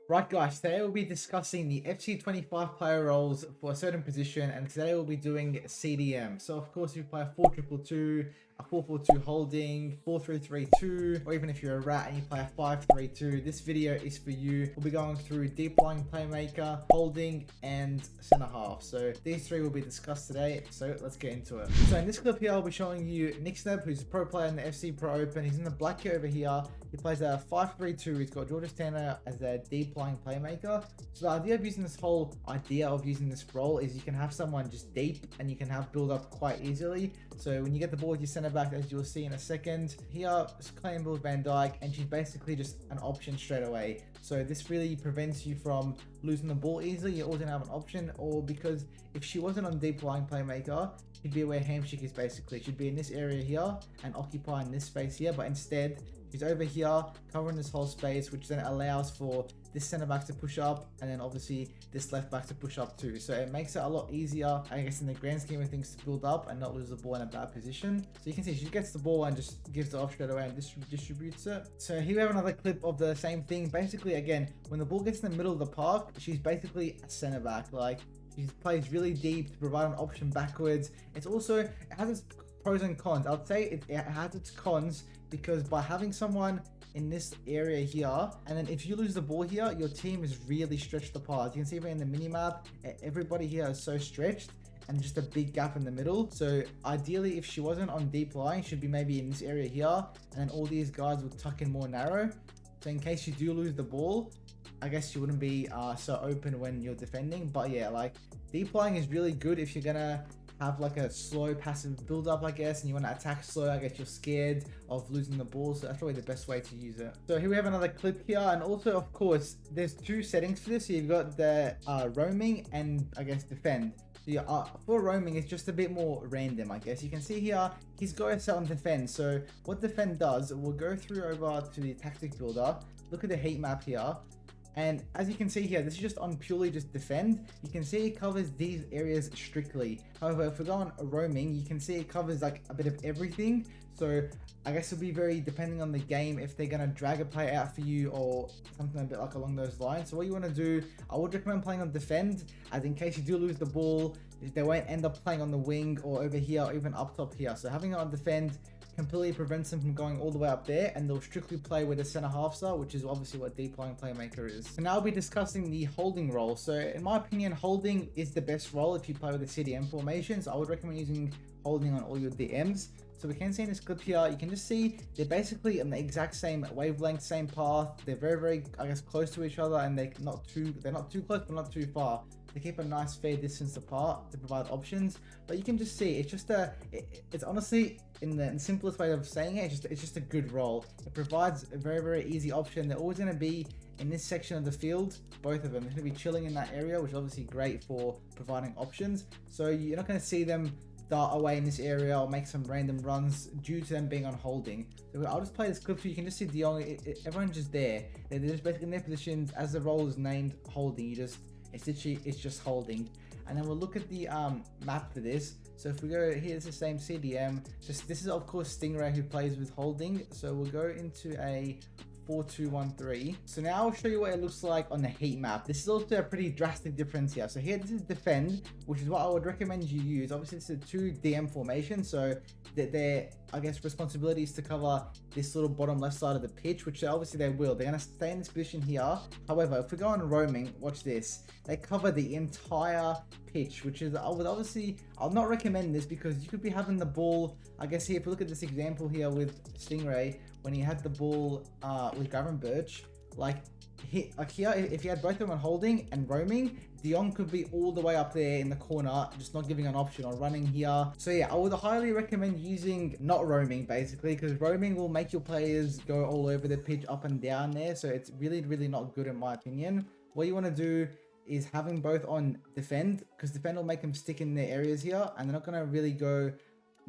Right guys, today we'll be discussing the FC25 player roles for a certain position, and today we'll be doing CDM. So of course if you play a 4-2-2, a 4-4-2 holding, 4-3-3-2, or even if you're a rat and you play a 5-3-2, this video is for you. We'll be going through deep lying playmaker, holding, and center half. So these three will be discussed today, so let's get into it. So in this clip here, I'll be showing you Nick Sneb, who's a pro player in the FC Pro Open. He's in the black kit over here. He plays a 5-3-2. He's got Georgia Tanner as a deep lying playmaker. So the idea of using this role is you can have someone just deep and you can have build up quite easily. So when you get the ball with your center back, as you'll see in a second, here is playing with Van Dijk, and she's basically just an option straight away. So this really prevents you from losing the ball easily. You always gonna have an option, or because if she wasn't on deep lying playmaker, she'd be where Hamshik is basically. She'd be in this area here and occupying this space here, but instead she's over here covering this whole space, which then allows for this center back to push up, and then obviously this left back to push up too. So it makes it a lot easier, I guess, in the grand scheme of things, to build up and not lose the ball in a bad position. So you can see she gets the ball and just gives it off straight away and distributes it. So here we have another clip of the same thing. Basically, again, when the ball gets in the middle of the park, she's basically a center back. Like, she plays really deep to provide an option backwards. It has its pros and cons. I'd say it has its cons because by having someone in this area here, and then if you lose the ball here, your team is really stretched apart. You can see in the mini map, everybody here is so stretched and just a big gap in the middle. So ideally, if she wasn't on deep lying, she'd be maybe in this area here, and then all these guys would tuck in more narrow. So in case you do lose the ball, I guess you wouldn't be so open when you're defending. But yeah, like, deep lying is really good if you're gonna have like a slow passive build up, I guess, and you want to attack slow. I guess you're scared of losing the ball, so that's probably the best way to use it. So here we have another clip here, and also of course there's two settings for this. So you've got the roaming and I guess defend. So for roaming, it's just a bit more random, I guess. You can see here he's got set on defend. So what defend does, we'll go through over to the tactic builder, look at the heat map here. And as you can see here, this is just on purely just defend. You can see it covers these areas strictly. However, if we go on roaming, you can see it covers like a bit of everything. So I guess it'll be very depending on the game if they're gonna drag a play out for you or something a bit like along those lines. So what you want to do, I would recommend playing on defend, as in case you do lose the ball, they won't end up playing on the wing or over here or even up top here. So having it on defend completely prevents them from going all the way up there, and they'll strictly play with the center half are, which is obviously what deep lying playmaker is. So now I'll be discussing the holding role. So in my opinion, holding is the best role if you play with the CDM formation. So I would recommend using holding on all your DMs. So we can see in this clip here, you can just see they're basically on the exact same wavelength, same path. They're very, I guess, close to each other, and they're not too close, but not too far. They keep a nice fair distance apart to provide options. But you can just see it's just it's honestly, in the simplest way of saying it, it's just a good role. It provides a very easy option. They're always going to be in this section of the field, both of them. They're going to be chilling in that area, which is obviously great for providing options. So you're not going to see them dart away in this area or make some random runs due to them being on holding. So I'll just play this clip so you can just see De Jong. Everyone's just there. They're just basically in their positions as the role is named holding. It's just holding. And then we'll look at the map for this. So if we go here, it's the same CDM. This is of course Stingray, who plays with holding. So we'll go into a 4-2-1-3. So now I'll show you what it looks like on the heat map. This is also a pretty drastic difference here. So here, this is defend, which is what I would recommend you use. Obviously it's a 2 DM formation, so their, I guess, responsibility is to cover this little bottom left side of the pitch, which obviously they will. They're going to stay in this position here. However, if we go on roaming, watch this. They cover the entire pitch, which is, I'll not recommend this because you could be having the ball, I guess here, if we look at this example here with Stingray, when he had the ball with Gravenberch, like here, if you had both of them on holding and roaming, De Jong could be all the way up there in the corner, just not giving an option, or running here. So yeah, I would highly recommend using not roaming, basically, because roaming will make your players go all over the pitch, up and down there. So it's really not good in my opinion. What you want to do is having both on defend, because defend will make them stick in their areas here, and they're not going to really go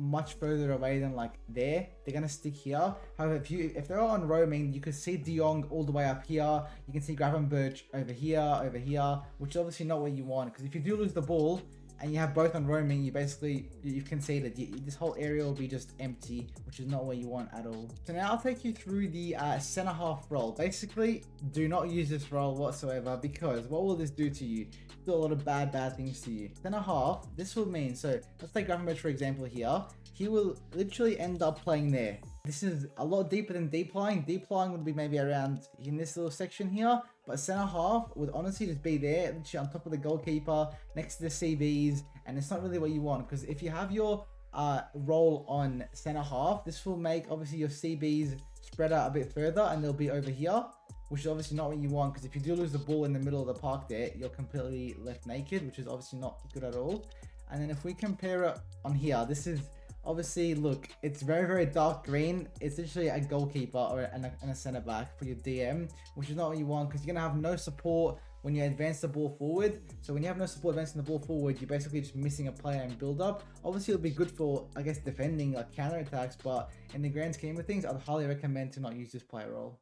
much further away than like there. They're gonna stick here. However, if they're on roaming, you can see De Jong all the way up here. You can see Gravenberch over here, which is obviously not what you want, because if you do lose the ball, and you have both on roaming, you've conceded. This whole area will be just empty, which is not what you want at all. So now I'll take you through the center half role. Basically, do not use this role whatsoever, because what will this do to you? Do a lot of bad things to you. Center half, this will mean, so let's take Graphic for example here. He will literally end up playing there. This is a lot deeper than deep lying. Deep lying would be maybe around in this little section here, but center half would honestly just be there, literally on top of the goalkeeper, next to the CBs, and it's not really what you want, because if you have your role on center half, this will make obviously your CBs spread out a bit further, and they'll be over here, which is obviously not what you want, because if you do lose the ball in the middle of the park there, you're completely left naked, which is obviously not good at all. And then if we compare it on here, this is obviously, look, it's very dark green. It's literally a goalkeeper and a center back for your DM, which is not what you want, because you're gonna have no support when you advance the ball forward. So when you have no support advancing the ball forward, you're basically just missing a player and build up. Obviously it'll be good for, I guess, defending like counter attacks, but in the grand scheme of things, I'd highly recommend to not use this player role.